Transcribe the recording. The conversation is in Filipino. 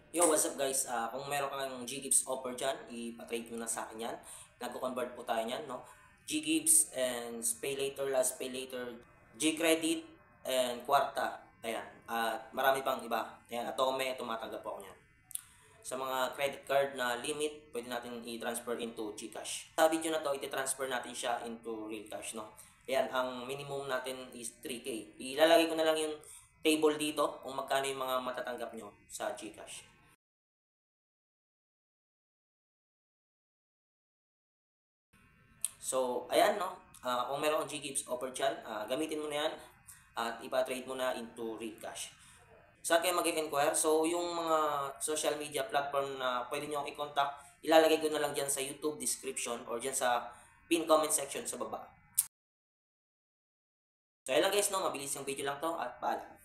Yo, what's up guys? Kung meron kang G-Gibbs offer dyan, ipatrade mo na sa akin yan. Nagko-convert po tayo yan, no? G-Gibbs and Pay Later, Last Pay Later, G-Credit, and Kwarta. Ayan. At marami pang iba. Ayan, Atome, tumatanggap po ako yan. Sa mga credit card na limit, pwede natin i-transfer into GCash. Sa video na to, iti-transfer natin siya into real cash, no? Ayan, ang minimum natin is 3K. Ilalagay ko na lang yung table dito kung magkano yung mga matatanggap nyo sa GCash. So, ayan, no? Kung meron kang G-Gibbs offer dyan, gamitin mo na yan at ipa-trade mo na into real cash. Saan kayo mag-inquire? So, yung mga social media platform na pwede nyo i-contact, ilalagay ko na lang dyan sa YouTube description or dyan sa pin comment section sa baba. So, ayan lang guys, no? Mabilis yung video lang to at paalam.